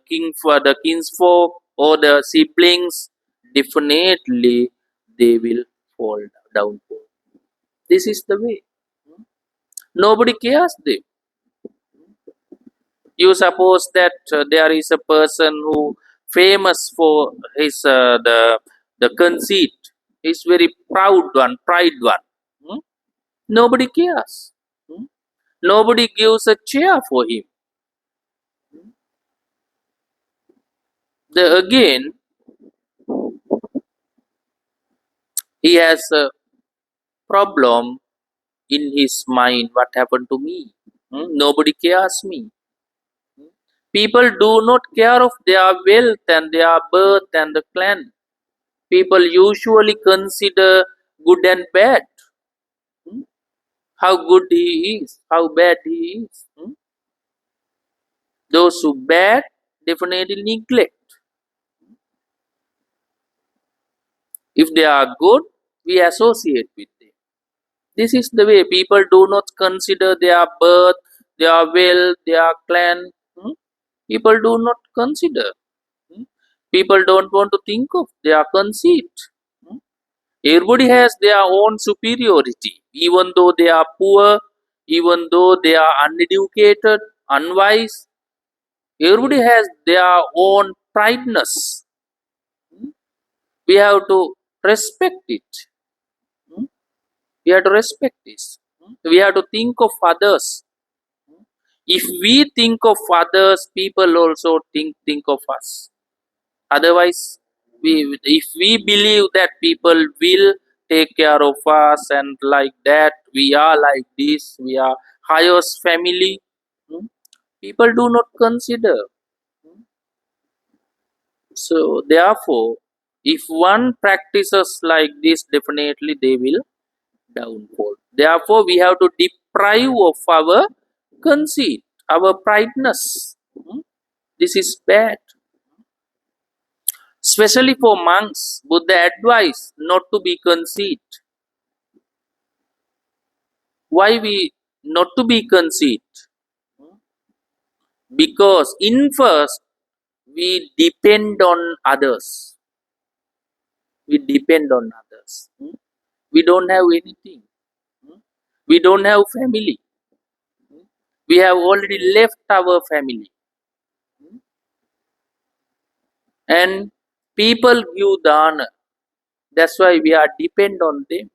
king for the kinsfolk or the siblings, definitely they will fall down. This is the way. Nobody cares them. You suppose that there is a person who famous for his the conceit. He's very proud one, pride one. Hmm? Nobody cares. Hmm? Nobody gives a chair for him. Again, he has a problem in his mind. What happened to me? Nobody cares me. People do not care of their wealth and their birth and the clan. People usually consider good and bad. Hmm? How good he is, how bad he is. Those who bad definitely neglect. If they are good, we associate with them. This is the way people do not consider their birth, their wealth, their clan. People do not consider. Hmm? People don't want to think of their conceit. Hmm? Everybody has their own superiority, even though they are poor, even though they are uneducated, unwise. Everybody has their own prideness. We have to respect it. We have to respect this. We have to think of others. If we think of others, people also think of us. Otherwise, if we believe that people will take care of us and like that, we are like this, we are highest family, people do not consider. So therefore, if one practices like this, definitely they will downfall. Therefore, we have to deprive of our conceit, our prideness. This is bad. Especially for monks, Buddha advised not to be conceit. Why we not to be conceit? Because in first we depend on others. We depend on others. We don't have anything. We don't have family. We have already left our family. And people give dana. That's why we are depend on them.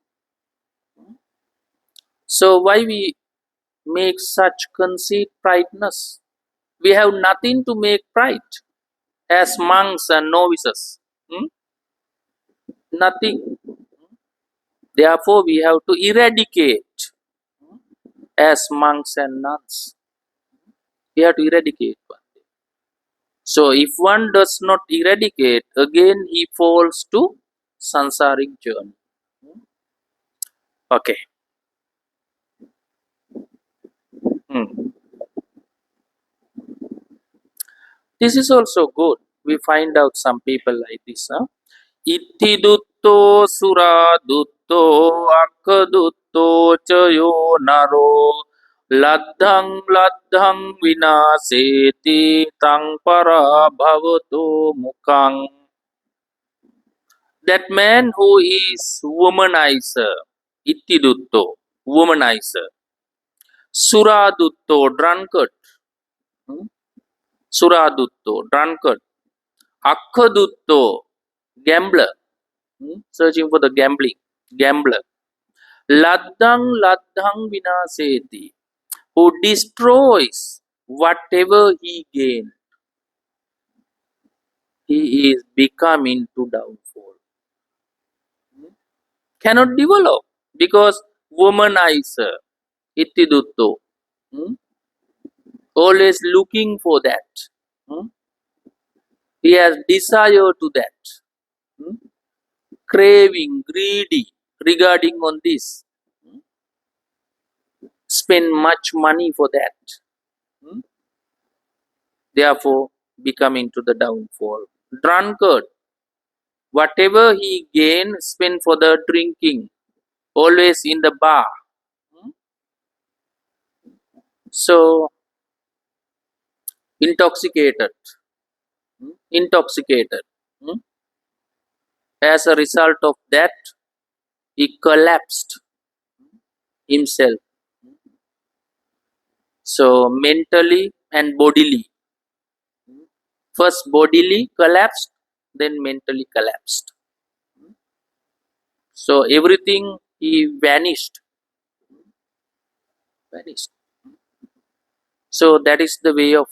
So why we make such conceit prideness? We have nothing to make pride as monks and novices. Hmm? Nothing. Therefore, we have to eradicate as monks and nuns. We have to eradicate one. So, if one does not eradicate, again he falls to sansaric journey. Okay. Hmm. This is also good. We find out some people like this. Huh? Itti dutto sura dutto akka dutto chayo naro laddhang laddhang vinaseti tang para bhavato mukang. That man who is womanizer, itti dutto, womanizer, sura dutto, drunkard, hmm? Sura dutto, drunkard, akka dutto, gambler, searching for the gambler. Laddhang laddhang vinaseti, who destroys whatever he gains. He is becoming to downfall. Cannot develop because womanizer, ittidutto, always looking for that. He has desire to that. Craving, greedy regarding on this. Spend much money for that. Therefore, becoming to the downfall. Drunkard, whatever he gains, spend for the drinking, always in the bar. So, intoxicated. Intoxicated. As a result of that, he collapsed himself. So, mentally and bodily. First bodily collapsed, then mentally collapsed. So, everything he vanished. Vanished. So, that is the way of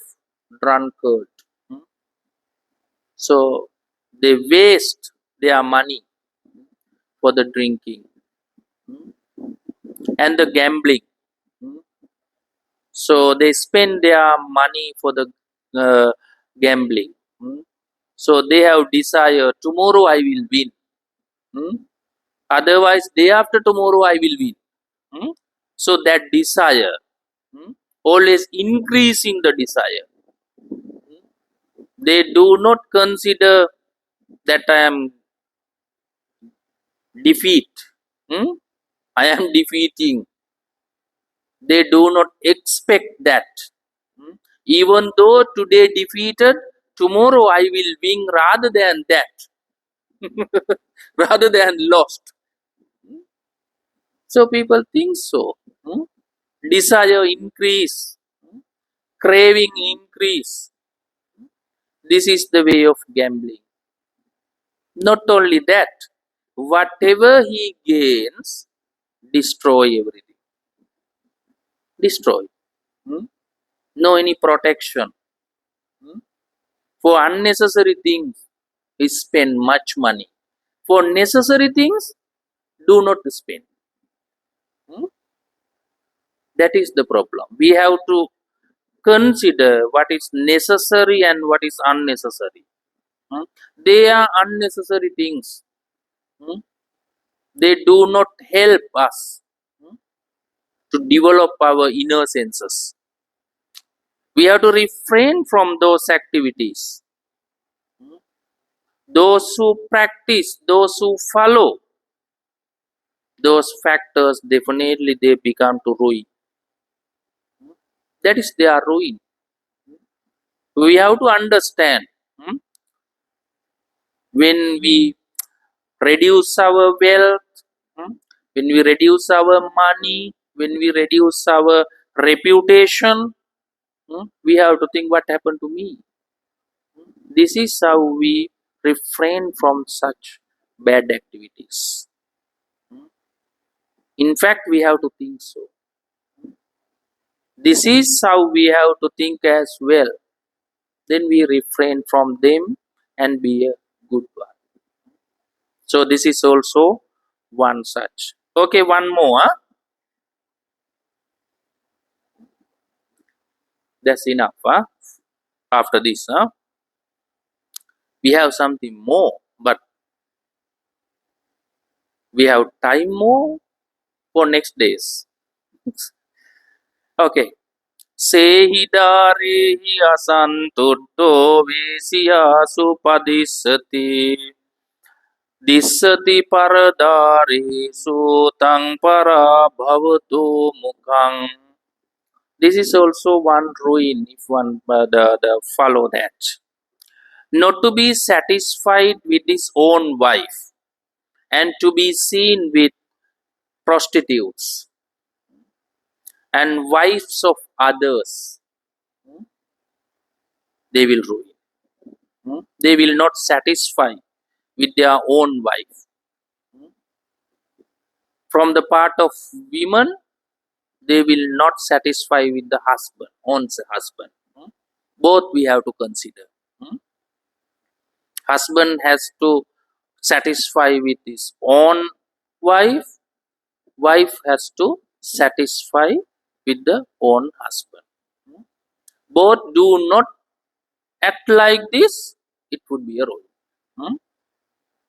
drunkard. So, they waste their money for the drinking and the gambling. So, they spend their money for the gambling. So, they have desire, tomorrow I will win. Otherwise, day after tomorrow I will win. So, that desire, always increasing the desire. They do not consider that I am defeat. I am defeating. They do not expect that. Even though today defeated, tomorrow I will win rather than that. Rather than lost. So people think so. Desire increase. Craving increase. This is the way of gambling. Not only that, whatever he gains, destroy everything. Destroy. No any protection. For unnecessary things, he spend much money. For necessary things, do not spend. That is the problem. We have to consider what is necessary and what is unnecessary. They are unnecessary things. They do not help us to develop our inner senses. We have to refrain from those activities. Those who practice, those who follow, those factors definitely they become to ruin. That is their ruin. We have to understand when we reduce our wealth, when we reduce our money, when we reduce our reputation, we have to think what happened to me. This is how we refrain from such bad activities. In fact, we have to think so. This is how we have to think as well. Then we refrain from them and be a good one. So this is also one such. Okay, one more. Huh? That's enough. Huh? After this, huh? We have something more, but we have time more for next days. Okay. Sehidarehi asantutto vesiyasu padissati dissati paradaresu tang para bhavatu mukhang. This is also one ruin if one follow that. Not to be satisfied with his own wife and to be seen with prostitutes and wives of others, they will ruin. They will not satisfy with their own wife. From the part of women, they will not satisfy with the husband, own husband. Both we have to consider. Husband has to satisfy with his own wife. Wife has to satisfy with the own husband. Both do not act like this, it would be a ruin.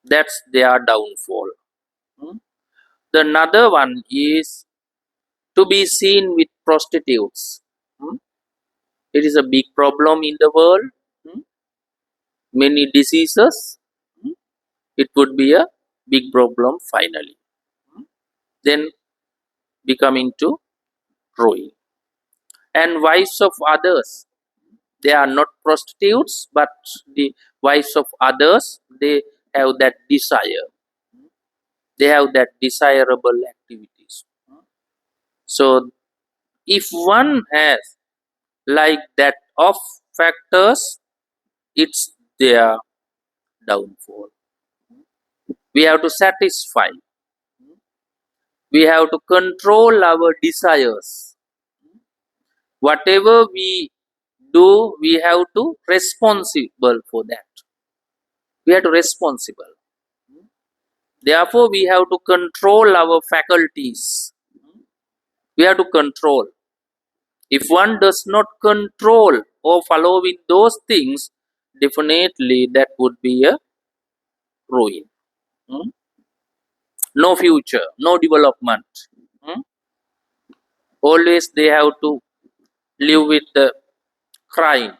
That's their downfall. The another one is to be seen with prostitutes. It is a big problem in the world. Many diseases. It would be a big problem finally. Then become into ruin. And wives of others. They are not prostitutes, but the wives of others, they have that desire. They have that desirable activities. So if one has like that of factors, it's their downfall. We have to satisfy. We have to control our desires. Whatever we do, we have to responsible for that. We have to responsible. Therefore, we have to control our faculties. We have to control. If one does not control or follow with those things, definitely that would be a ruin. No future, no development. Always they have to live with the crying,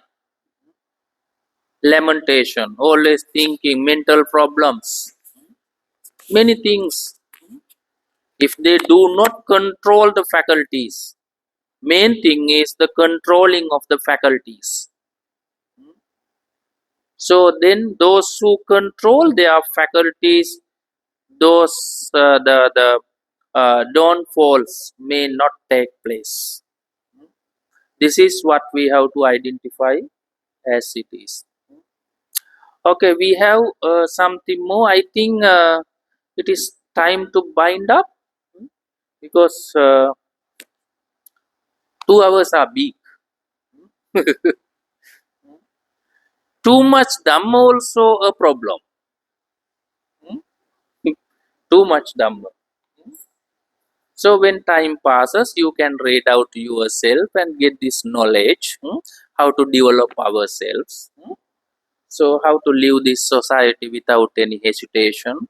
lamentation, always thinking, mental problems, many things. If they do not control the faculties, main thing is the controlling of the faculties. So then those who control their faculties, those the downfalls may not take place. This is what we have to identify as it is. Okay, we have something more. I think it is time to bind up because 2 hours are big. Too much Dhamma also a problem. Too much Dhamma. So when time passes, you can read out yourself and get this knowledge, how to develop ourselves. So how to live this society without any hesitation,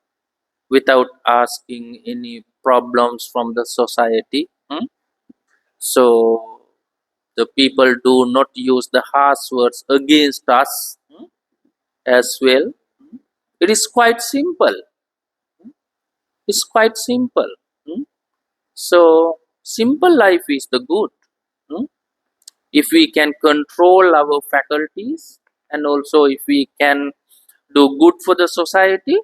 without asking any problems from the society. So the people do not use the harsh words against us as well. It is quite simple. It's quite simple. So simple life is the good. If we can control our faculties and also if we can do good for the society,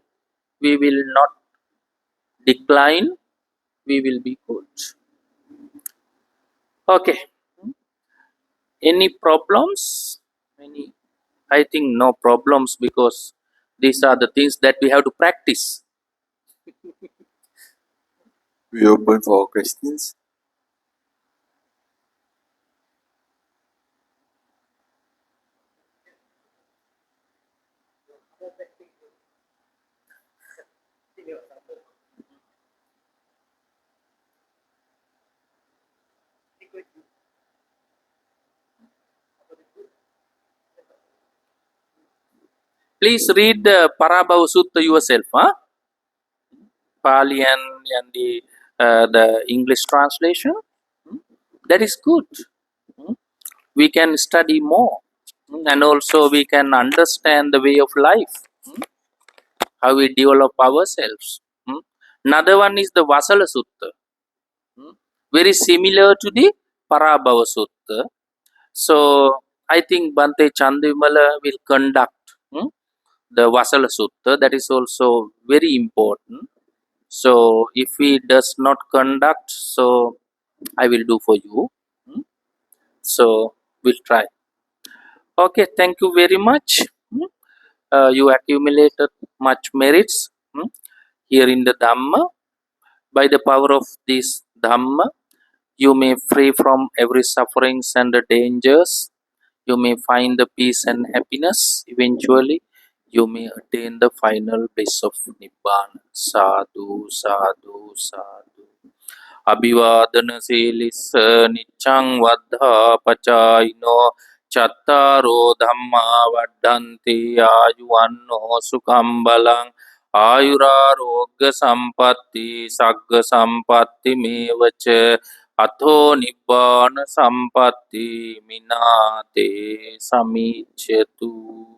we will not decline, we will be good. Okay. Any problems? I think no problems because these are the things that we have to practice. We open for questions. Please read the Parabhava Sutta yourself, huh? Pali and the English translation. That is good. We can study more, and also we can understand the way of life, how we develop ourselves. Another one is the Vasala Sutta, very similar to the Parabhava Sutta. So I think Bhante Chandimala will conduct the Vasala Sutta. That is also very important. So if he does not conduct, so I will do for you. So we'll try. Okay, thank you very much. You accumulated much merits here in the Dhamma. By the power of this Dhamma, you may free from every sufferings and the dangers. You may find the peace and happiness. Eventually, you may attain the final bliss of Nibbana. Sadhu, sadhu, sadhu. Abhivadana silis nichang vadha pachayino chattaro dhamma vaddanti ayuvanno sukham balang ayurarogya sampatti sagga sampatti mevacha atho nibbana sampatti minate samichyatu.